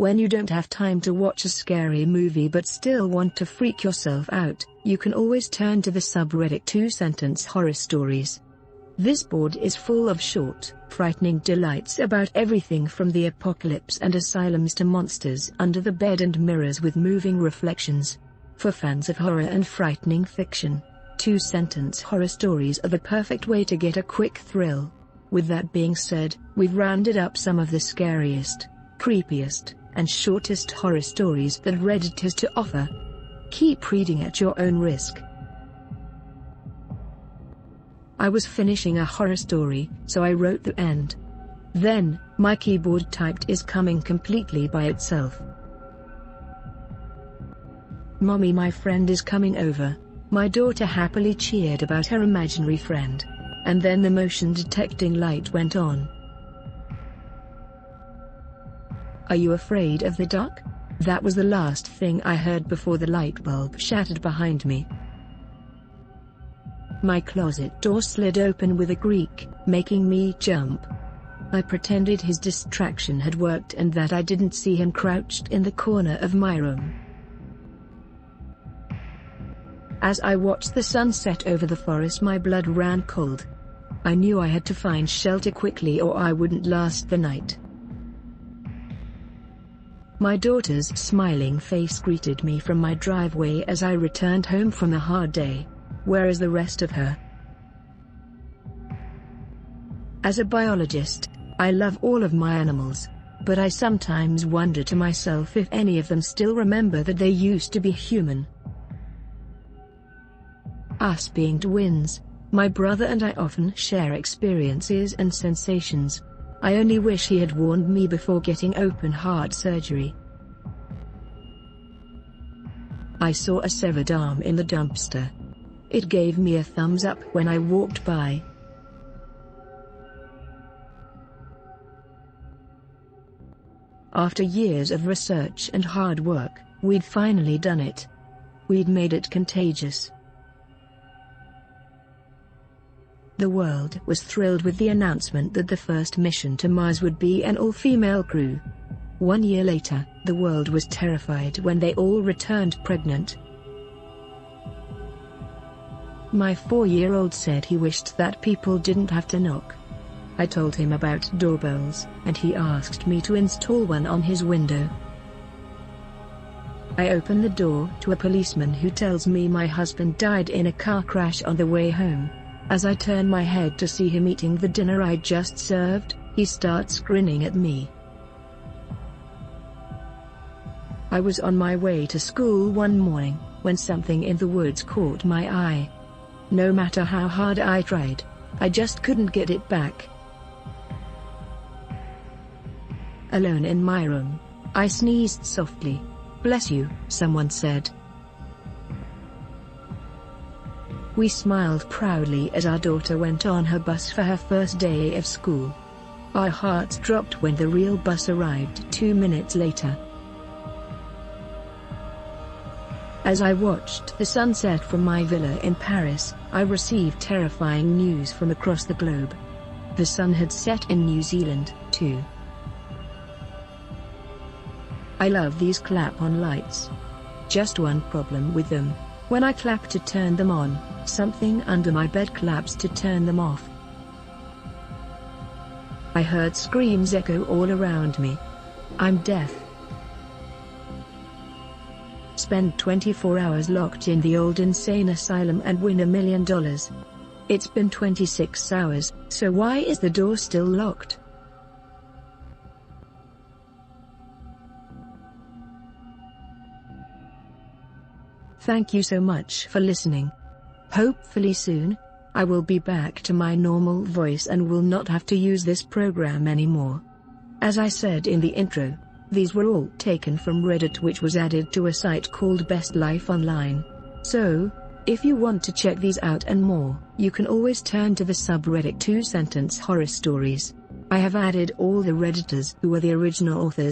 When you don't have time to watch a scary movie but still want to freak yourself out, you can always turn to the subreddit 2-sentence horror stories. This board is full of short, frightening delights about everything from the apocalypse and asylums to monsters under the bed and mirrors with moving reflections. For fans of horror and frightening fiction, 2-sentence horror stories are the perfect way to get a quick thrill. With that being said, we've rounded up some of the scariest, creepiest, and shortest horror stories that Reddit has to offer. Keep reading at your own risk. I was finishing a horror story, so I wrote the end. Then, my keyboard typed "is coming" completely by itself. "Mommy, my friend is coming over." My daughter happily cheered about her imaginary friend. And then the motion detecting light went on. "Are you afraid of the dark?" That was the last thing I heard before the light bulb shattered behind me. My closet door slid open with a creak, making me jump. I pretended his distraction had worked and that I didn't see him crouched in the corner of my room. As I watched the sun set over the forest, my blood ran cold. I knew I had to find shelter quickly or I wouldn't last the night. My daughter's smiling face greeted me from my driveway as I returned home from a hard day. Where is the rest of her? As a biologist, I love all of my animals, but I sometimes wonder to myself if any of them still remember that they used to be human. Us being twins, my brother and I often share experiences and sensations. I only wish he had warned me before getting open heart surgery. I saw a severed arm in the dumpster. It gave me a thumbs up when I walked by. After years of research and hard work, we'd finally done it. We'd made it contagious. The world was thrilled with the announcement that the first mission to Mars would be an all-female crew. 1 year later, the world was terrified when they all returned pregnant. My 4-year-old said he wished that people didn't have to knock. I told him about doorbells, and he asked me to install one on his window. I open the door to a policeman who tells me my husband died in a car crash on the way home. As I turn my head to see him eating the dinner I just served, he starts grinning at me. I was on my way to school one morning, when something in the woods caught my eye. No matter how hard I tried, I just couldn't get it back. Alone in my room, I sneezed softly. "Bless you," someone said. We smiled proudly as our daughter went on her bus for her first day of school. Our hearts dropped when the real bus arrived 2 minutes later. As I watched the sunset from my villa in Paris, I received terrifying news from across the globe. The sun had set in New Zealand, too. I love these clap-on lights. Just one problem with them. When I clap to turn them on, something under my bed claps to turn them off. I heard screams echo all around me. I'm deaf. Spend 24 hours locked in the old insane asylum and win $1 million. It's been 26 hours, so why is the door still locked? Thank you so much for listening. Hopefully soon, I will be back to my normal voice and will not have to use this program anymore. As I said in the intro, these were all taken from Reddit, which was added to a site called Best Life Online. So, if you want to check these out and more, you can always turn to the subreddit 2-sentence horror stories. I have added all the Redditors who were the original authors